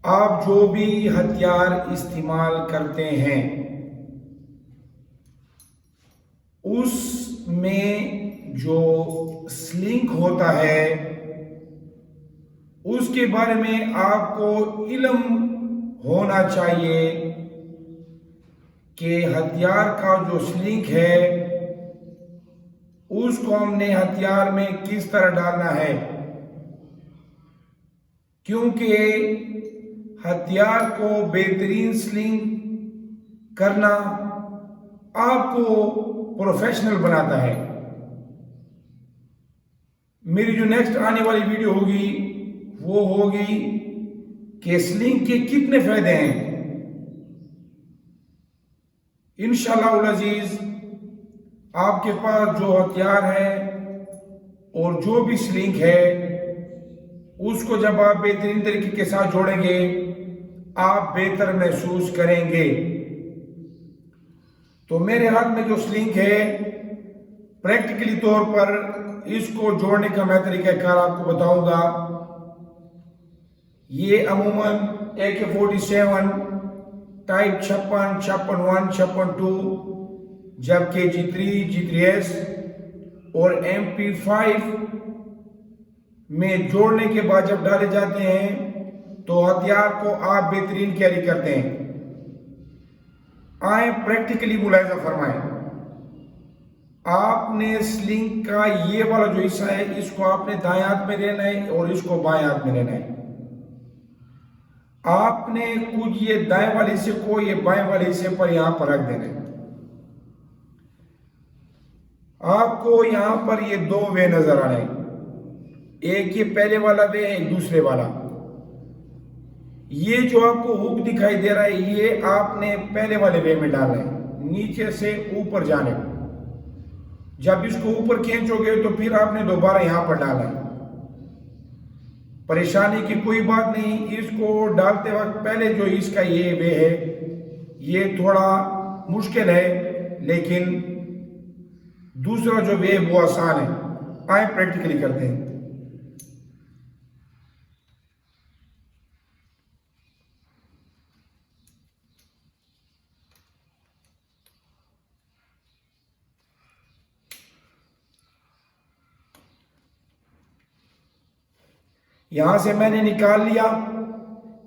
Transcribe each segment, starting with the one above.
आप जो भी हथियार इस्तेमाल करते हैं उसमें जो स्लिंग होता है उसके बारे में आपको इल्म होना चाहिए कि हथियार का जो स्लिंग है उसको हमने हथियार में किस तरह डालना है, क्योंकि हथियार को बेहतरीन स्लिंग करना आपको प्रोफेशनल बनाता है। मेरी जो नेक्स्ट आने वाली वीडियो होगी वो होगी कि स्लिंग के कितने फायदे हैं। इंशाअल्लाह अजीज आपके पास जो हथियार है और जो भी स्लिंग है उसको जब आप बेहतरीन तरीके के साथ जोड़ेंगे आप बेहतर महसूस करेंगे। तो मेरे हाथ में जो स्लिंग है प्रैक्टिकली तौर पर इसको जोड़ने का मैं तरीकाकार आपको बताऊंगा। ये अमूमन AK-47 टाइप 56, 56-1, 56-2 जबकि G3, G3S और MP5 में जोड़ने के बाद जब डाले जाते हैं तो हथियार को आप बेहतरीन कैरी करते हैं। आए प्रैक्टिकली मुलाहिजा फरमाएं। आपने स्लिंग का ये वाला जो हिस्सा है इसको आपने दाएं हाथ में लेना है और इसको बाएं हाथ में लेना है। आपने कुछ ये दाएं वाले हिस्से को ये बाएं वाले हिस्से पर यहां पर रख देना है। आपको यहां पर ये दो वे नजर आ रहे हैं, एक ये पहले वाला वे है, एक दूसरे वाला। ये जो आपको हुक दिखाई दे रहा है ये आपने पहले वाले वे में डालना है, नीचे से ऊपर जाने को। जब इसको ऊपर खींचोगे तो फिर आपने दोबारा यहां पर डालना है। परेशानी की कोई बात नहीं, इसको डालते वक्त पहले जो इसका ये वे है ये थोड़ा मुश्किल है, लेकिन दूसरा जो वे वो आसान है। आए प्रैक्टिकली करते हैं। यहां से मैंने निकाल लिया,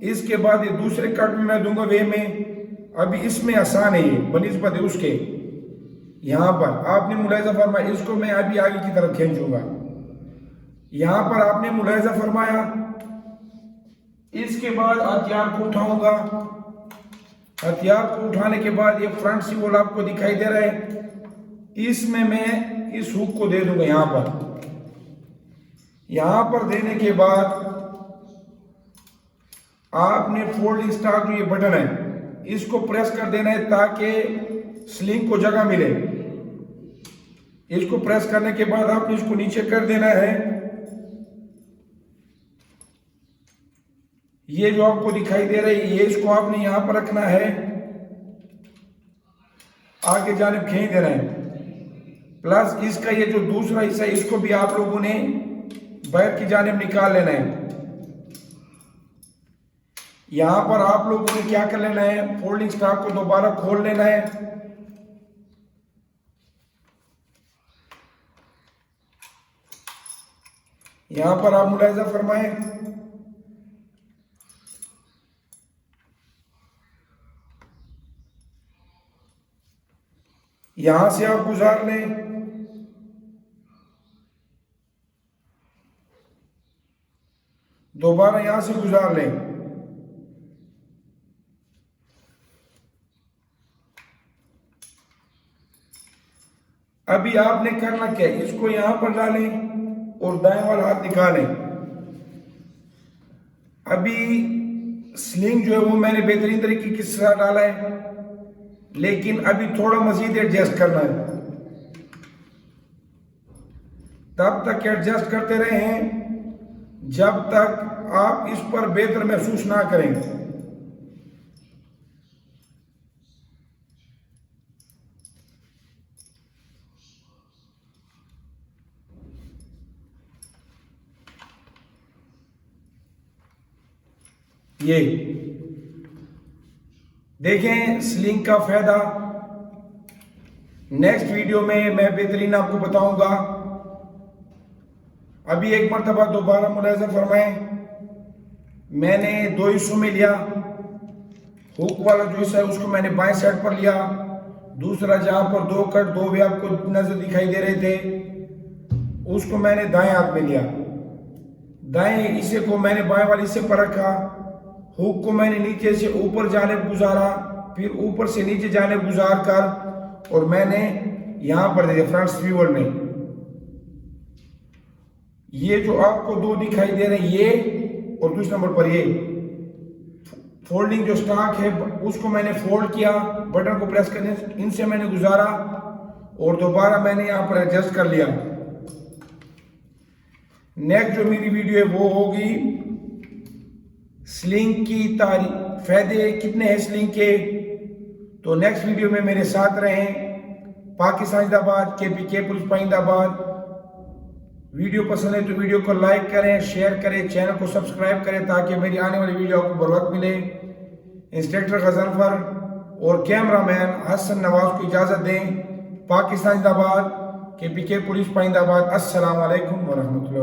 इसके बाद ये दूसरे कट में मैं दूंगा वे में। अभी इसमें आसान है ये बनिस्बत है उसके। यहां पर आपने मुलाहिजा फरमाया, इसको मैं अभी आगे की तरफ खींचूंगा। यहां पर आपने मुलाहिजा फरमाया, इसके बाद हथियार को उठाऊंगा। हथियार को उठाने के बाद ये फ्रंट सिंबल आपको दिखाई दे रहा है, इसमें मैं इस हुक को दे दूंगा। यहां पर देने के बाद आपने फोल्डिंग स्टार जो ये बटन है इसको प्रेस कर देना है ताकि स्लिंग को जगह मिले। इसको प्रेस करने के बाद आपने इसको नीचे कर देना है। ये जो आपको दिखाई दे रहा है ये इसको आपने यहां पर रखना है, आगे जानिब खींच देना है। प्लस इसका ये जो दूसरा हिस्सा है इसको भी आप लोगों ने बाहर की जानिब निकाल लेना है। यहां पर आप लोगों ने क्या कर लेना है, फोल्डिंग स्टॉक को दोबारा खोल लेना है। यहां पर आप मुलाहिजा फरमाएं, यहां से आप गुजार लें। दोबारा यहां से गुजार लें। अभी आपने करना क्या है, इसको यहां पर डालें और दाएं वाला हाथ निकालें। अभी स्लिंग जो है वो मैंने बेहतरीन तरीके के साथ डाला है, लेकिन अभी थोड़ा मजीद एडजस्ट करना है। तब तक एडजस्ट करते रहें जब तक आप इस पर बेहतर महसूस ना करें। ये देखें स्लिंग का फायदा। नेक्स्ट वीडियो में मैं बेहतरीन आपको बताऊंगा। अभी एक मरतबा दोबारा मुलाज़ा फरमाएं, मैंने 2 हिस्सों में लिया। हुक वाला जो हिस्सा है उसको मैंने बाएं साइड पर लिया, दूसरा जहां पर 2 कट 2 भी आपको नजर दिखाई दे रहे थे उसको मैंने दाएं हाथ में लिया। दाएं हिस्से को मैंने बाएं वाले हिस्से पर रखा। हुक को मैंने नीचे से ऊपर जानिब गुजारा, फिर ऊपर से नीचे जानिब गुजार कर और मैंने यहां पर दे दिया फ्रंट स्वीवर में। ये जो आपको 2 दिखाई दे रहे हैं ये, और दूसरे नंबर पर ये फोल्डिंग जो स्टॉक है उसको मैंने फोल्ड किया, बटन को प्रेस करने इनसे मैंने गुजारा और दोबारा मैंने यहां पर एडजस्ट कर लिया। नेक्स्ट जो मेरी वीडियो है वो होगी स्लिंग की फायदे कितने हैं स्लिंग के। तो नेक्स्ट वीडियो में मेरे साथ रहें। पाकिस्तान जिंदाबाद, KPK पुलिस पाइंदाबाद। वीडियो पसंद है तो वीडियो को लाइक करें, शेयर करें, चैनल को सब्सक्राइब करें ताकि मेरी आने वाली वीडियो आपको बर वक्त मिले। इंस्पेक्टर गजनफर और कैमरामैन हसन नवाज को इजाज़त दें। पाकिस्तान जिंदाबाद, KPK पुलिस पाइंदाबाद। अस्सलाम वालेकुम व रहमतुल्लाह।